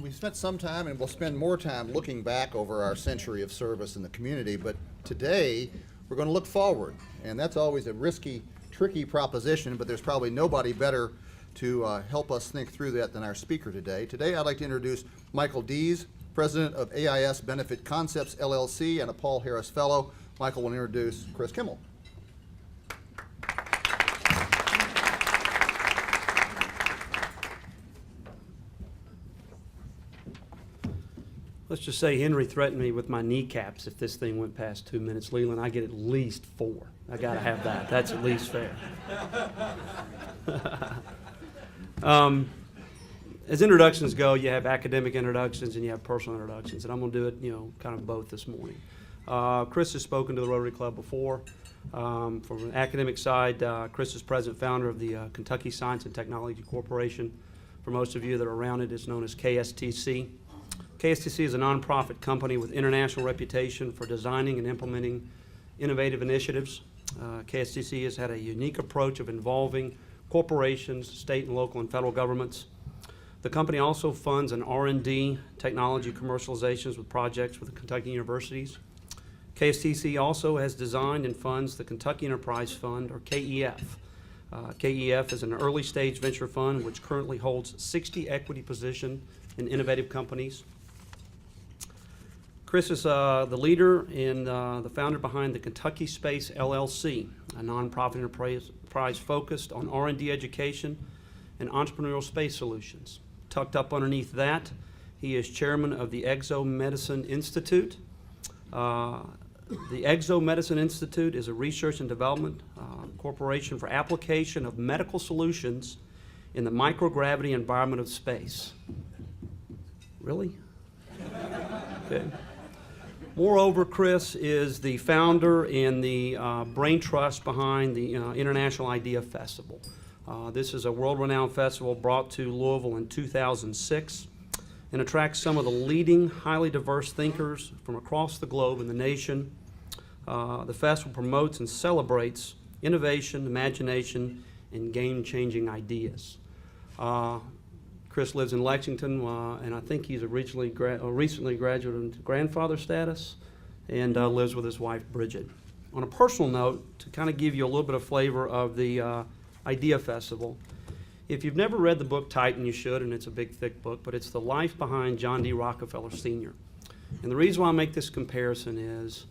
we've spent some time and we'll spend more time looking back over our century of service in the community, but today we're going to look forward, and that's always a risky, tricky proposition, but there's probably nobody better to help us think through that than our speaker today. Today I'd like to introduce Michael Dees, President of AIS Benefit Concepts, LLC, and a Paul Harris Fellow. Michael will introduce Kris Kimel. Let's just say Henry threatened me with my kneecaps if this thing went past 2 minutes. Leland, I get at least 4. I got to have that. That's at least fair. As introductions go, you have academic introductions and you have personal introductions, and I'm going to do it, kind of both this morning. Kris has spoken to the Rotary Club before. From an academic side, Kris is president founder of the Kentucky Science and Technology Corporation. For most of you that are around it, it's known as KSTC. KSTC is a nonprofit company with international reputation for designing and implementing innovative initiatives. KSTC has had a unique approach of involving corporations, state and local and federal governments. The company also funds an R&D technology commercializations with projects with the Kentucky universities. KSTC also has designed and funds the Kentucky Enterprise Fund, or KEF. KEF is an early stage venture fund which currently holds 60 equity positions in innovative companies. Kris is the leader and the founder behind the Kentucky Space LLC, a nonprofit enterprise focused on R&D education and entrepreneurial space solutions. Tucked up underneath that, he is chairman of the Exomedicine Institute. The Exomedicine Institute is a research and development corporation for application of medical solutions in the microgravity environment of space. Really? Okay. Moreover, Kris is the founder and the brain trust behind the International Idea Festival. This is a world-renowned festival brought to Louisville in 2006 and attracts some of the leading, highly diverse thinkers from across the globe and the nation. The festival promotes and celebrates innovation, imagination, and game-changing ideas. Kris lives in Lexington, and I think he's recently graduated into grandfather status and lives with his wife, Bridget. On a personal note, to kind of give you a little bit of flavor of the Idea Festival, if you've never read the book Titan, you should, and it's a big, thick book, but it's the life behind John D. Rockefeller Sr. And the reason why I make this comparison is,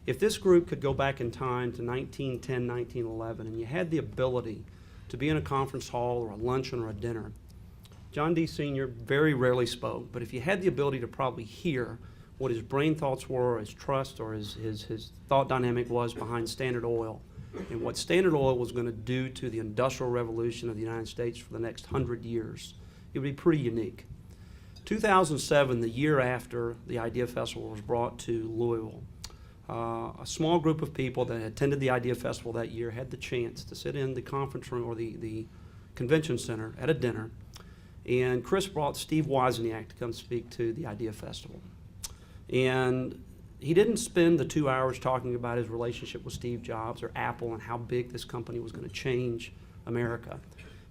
if this group could go back in time to 1910, 1911, and you had the ability to be in a conference hall or a luncheon or a dinner, John D. Sr. very rarely spoke, but if you had the ability to probably hear what his brain thoughts were, or his trust, or his thought dynamic was behind Standard Oil, and what Standard Oil was going to do to the Industrial Revolution of the United States for the next 100 years, it would be pretty unique. 2007, the year after the Idea Festival was brought to Louisville, a small group of people that attended the Idea Festival that year had the chance to sit in the conference room or the convention center at a dinner, and Kris brought Steve Wozniak to come speak to the Idea Festival. And he didn't spend the 2 hours talking about his relationship with Steve Jobs or Apple and how big this company was going to change America.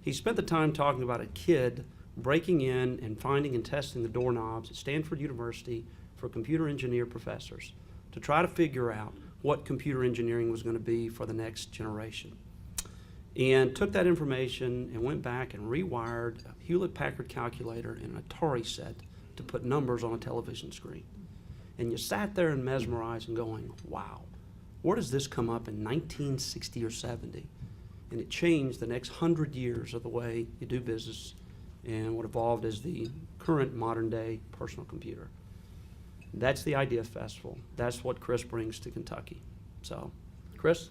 He spent the time talking about a kid breaking in and finding and testing the doorknobs at Stanford University for computer engineer professors to try to figure out what computer engineering was going to be for the next generation. And took that information and went back and rewired a Hewlett-Packard calculator and an Atari set to put numbers on a television screen. And you sat there and mesmerized and going, wow, where does this come up in 1960 or 70? And it changed the next 100 years of the way you do business and what evolved as the current modern day personal computer. That's the Idea Festival. That's what Kris brings to Kentucky. So, Kris?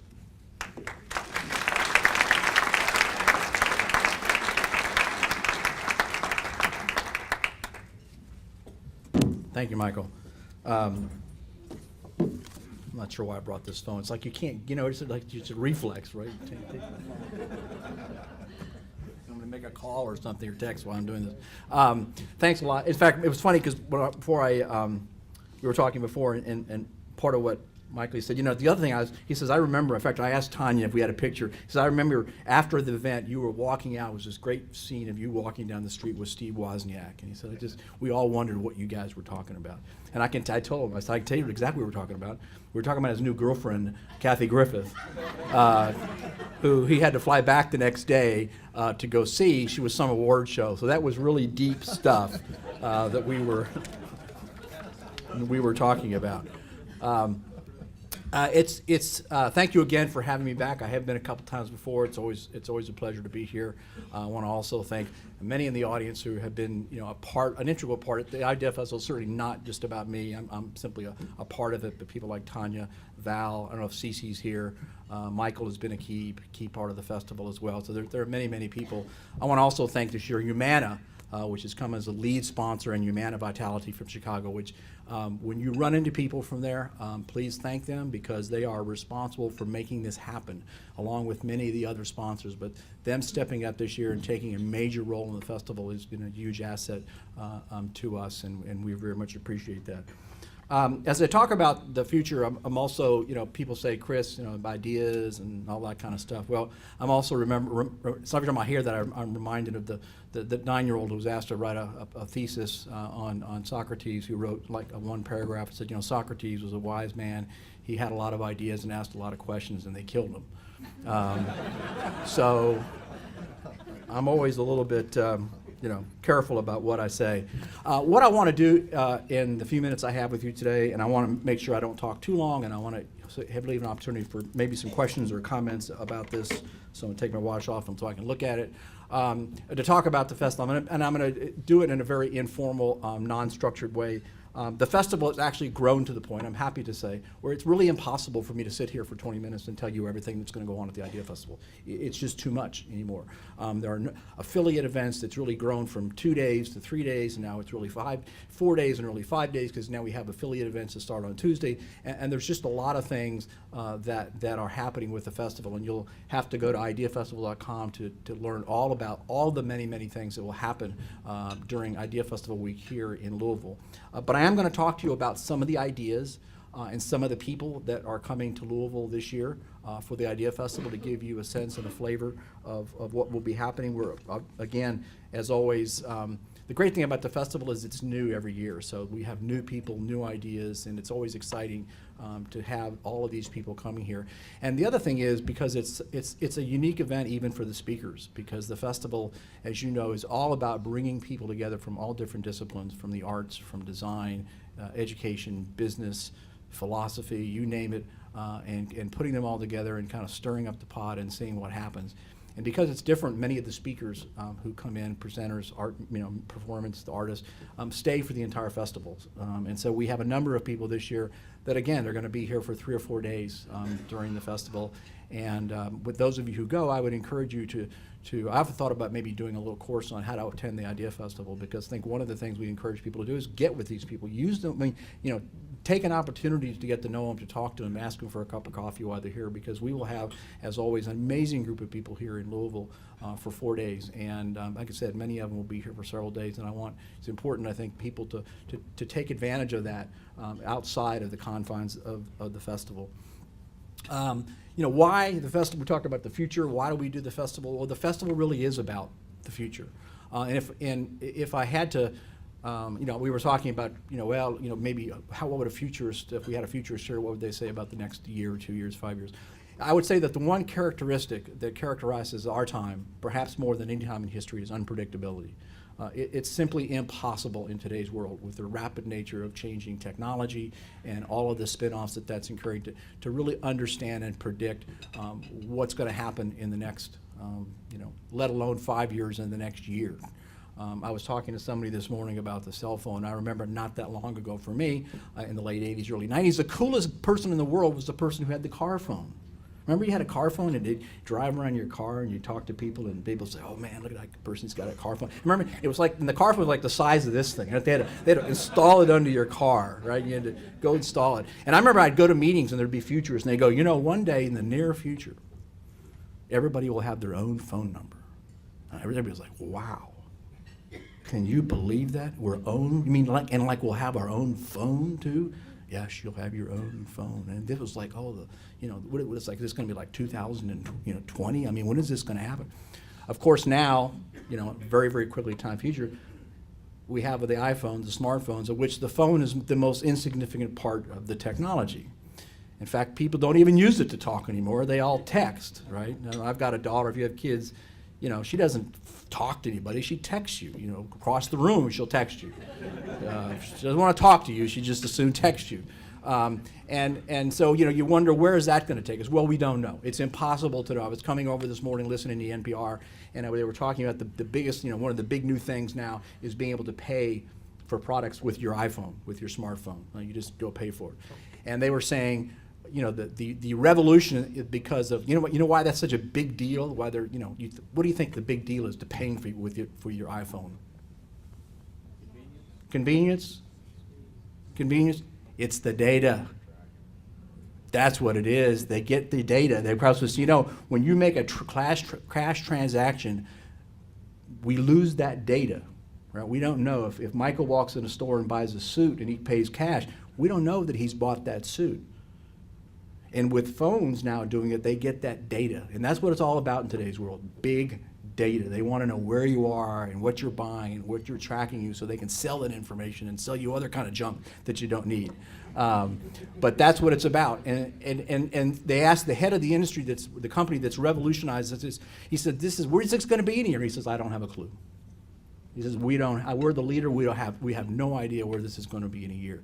Thank you, Michael. I'm not sure why I brought this phone. It's like you can't, it's like it's a reflex, right? I'm going to make a call or something or text while I'm doing this. Thanks a lot. In fact, it was funny because we were talking before, and part of what Michael, he said, the other thing he says, I remember, in fact, I asked Tanya if we had a picture. He said, I remember after the event, you were walking out. It was this great scene of you walking down the street with Steve Wozniak. And he said, we all wondered what you guys were talking about. And I told him, I said, I can tell you exactly what we were talking about. We were talking about his new girlfriend, Kathy Griffith, who he had to fly back the next day to go see. She was some award show. So that was really deep stuff that we were talking about. Thank you again for having me back. I have been a couple times before. It's always a pleasure to be here. I want to also thank many in the audience who have been, an integral part. The IDF Festival is certainly not just about me. I'm simply a part of it. But people like Tanya, Val, I don't know if Cece's here. Michael has been a key part of the festival as well. So there are many people. I want to also thank this year Humana, which has come as a lead sponsor, and Humana Vitality from Chicago, which when you run into people from there, please thank them because they are responsible for making this happen, along with many of the other sponsors. But them stepping up this year and taking a major role in the festival has been a huge asset to us, and we very much appreciate that. As I talk about the future, I'm also, people say, Kris, ideas and all that kind of stuff. Well, I'm also it's every time I hear that, I'm reminded of the 9-year-old who was asked to write a thesis on Socrates, who wrote like one paragraph and said, Socrates was a wise man. He had a lot of ideas and asked a lot of questions, and they killed him. So I'm always a little bit careful about what I say. What I want to do in the few minutes I have with you today, and I want to make sure I don't talk too long, and I want to leave an opportunity for maybe some questions or comments about this, so I'm going to take my watch off so I can look at it, to talk about the festival. And I'm going to do it in a very informal, non-structured way. The festival has actually grown to the point, I'm happy to say, where it's really impossible for me to sit here for 20 minutes and tell you everything that's going to go on at the Idea Festival. It's just too much anymore. There are affiliate events that's really grown from 2 days to 3 days, and now it's really 4 days and really 5 days, because now we have affiliate events that start on Tuesday, and there's just a lot of things that are happening with the festival, and you'll have to go to ideafestival.com to learn all about all the many things that will happen during Idea Festival Week here in Louisville. But I am going to talk to you about some of the ideas and some of the people that are coming to Louisville this year for the Idea Festival, to give you a sense and a flavor of what will be happening. We're, again, as always, the great thing about the festival is it's new every year. So we have new people, new ideas, and it's always exciting to have all of these people coming here. And the other thing is, because it's a unique event even for the speakers, because the festival, as you know, is all about bringing people together from all different disciplines, from the arts, from design, education, business, philosophy, you name it, and putting them all together and kind of stirring up the pot and seeing what happens. And because it's different, many of the speakers who come in, presenters, art, performance, the artists, stay for the entire festival. And so we have a number of people this year that, again, they're going to be here for 3 or 4 days during the festival. And with those of you who go, I would encourage you to I've thought about maybe doing a little course on how to attend the Idea Festival, because I think one of the things we encourage people to do is get with these people, use them, take an opportunity to get to know them, to talk to them, ask them for a cup of coffee while they're here, because we will have, as always, an amazing group of people here in Louisville for 4 days. And like I said, many of them will be here for several days, and it's important, I think, people to take advantage of that outside of the confines of the festival. Why the festival? We talked about the future. Why do we do the festival? Well, the festival really is about the future. And if I had to, we were talking about, maybe what would a futurist, if we had a futurist here, what would they say about the next year, 2 years, 5 years? I would say that the one characteristic that characterizes our time, perhaps more than any time in history, is unpredictability. It's simply impossible in today's world, with the rapid nature of changing technology and all of the spin-offs that's incurring, to really understand and predict what's going to happen in the next, let alone 5 years in the next year. I was talking to somebody this morning about the cell phone. I remember not that long ago for me, in the late 80s, early 90s, the coolest person in the world was the person who had the car phone. Remember, you had a car phone, and you'd drive around your car and you talk to people, and people say, "Oh man, look at that person's got a car phone." Remember, it was like, and the car phone was like the size of this thing. They had to install it under your car, right? You had to go install it. And I remember I'd go to meetings and there'd be futurists, and they go, one day in the near future, everybody will have their own phone number. And everybody was like, "Wow, can you believe that? You mean like we'll have our own phone too?" Yes, you'll have your own phone. And this was like, oh, what it's like, this is going to be like 2020? I mean, when is this going to happen? Of course, now, very, very quickly, time future, we have the iPhones, the smartphones, of which the phone is the most insignificant part of the technology. In fact, people don't even use it to talk anymore. They all text, right? Now, I've got a daughter, if you have kids, she doesn't talk to anybody. She texts you, across the room, she'll text you. If she doesn't want to talk to you, she just as soon text you. And so, you wonder, where is that going to take us? Well, we don't know. It's impossible to know. I was coming over this morning listening to NPR, and they were talking about the biggest, one of the big new things now is being able to pay for products with your iPhone, with your smartphone. You just go pay for it. And they were saying, the revolution is because of, why that's such a big deal? Why they're, what do you think the big deal is to paying for your iPhone? Convenience? Convenience? It's the data. That's what it is. They get the data. They process. When you make a cash transaction, we lose that data, right? We don't know if Michael walks in a store and buys a suit and he pays cash. We don't know that he's bought that suit. And with phones now doing it, they get that data. And that's what it's all about in today's world, big data. They want to know where you are and what you're buying and what you're tracking you so they can sell that information and sell you other kind of junk that you don't need. But that's what it's about. And they asked the head of the industry, the company that's revolutionized this, he said, where's this going to be in a year? He says, I don't have a clue. He says, we're the leader, we have no idea where this is going to be in a year.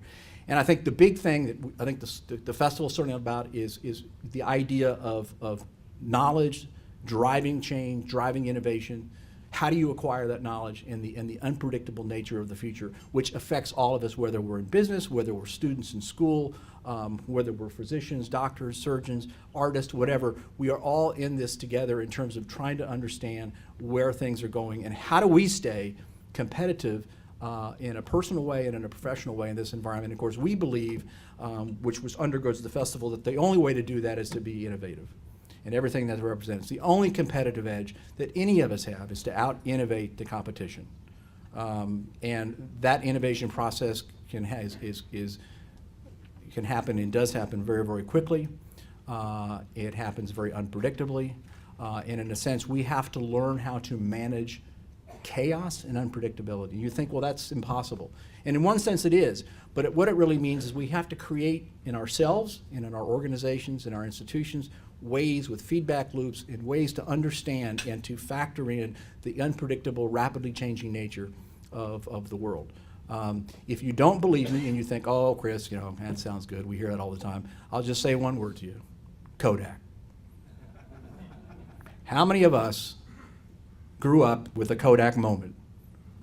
And I think the big thing that I think the festival is certainly about is the idea of knowledge, driving change, driving innovation. How do you acquire that knowledge and the unpredictable nature of the future, which affects all of us, whether we're in business, whether we're students in school, whether we're physicians, doctors, surgeons, artists, whatever. We are all in this together in terms of trying to understand where things are going and how do we stay competitive in a personal way and in a professional way in this environment. Of course, we believe, which undergirds the festival, that the only way to do that is to be innovative. And everything that represents. The only competitive edge that any of us have is to out-innovate the competition. And that innovation process can happen and does happen very, very quickly. It happens very unpredictably. And in a sense, we have to learn how to manage chaos and unpredictability. You think, well, that's impossible. And in one sense it is, but what it really means is we have to create in ourselves and in our organizations and our institutions ways with feedback loops and ways to understand and to factor in the unpredictable, rapidly changing nature of the world. If you don't believe me and you think, oh, Kris, that sounds good, we hear that all the time, I'll just say one word to you: Kodak. How many of us grew up with a Kodak moment?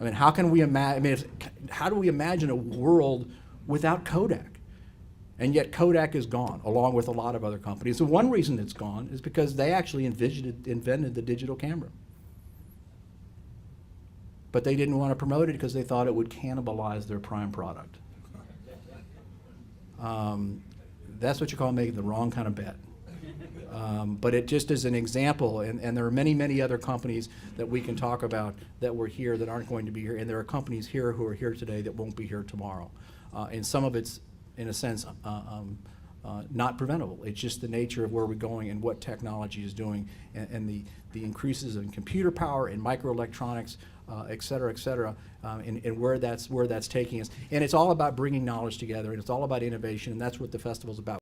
I mean, how can we imagine? How do we imagine a world without Kodak? And yet Kodak is gone, along with a lot of other companies. And one reason it's gone is because they actually invented the digital camera. But they didn't want to promote it because they thought it would cannibalize their prime product. That's what you call making the wrong kind of bet. But it just is an example, and there are many, many other companies that we can talk about that were here that aren't going to be here, and there are companies here who are here today that won't be here tomorrow. And some of it's, in a sense, not preventable. It's just the nature of where we're going and what technology is doing, and the increases in computer power and microelectronics, et cetera, and where that's taking us. And it's all about bringing knowledge together, and it's all about innovation, and that's what the festival's about.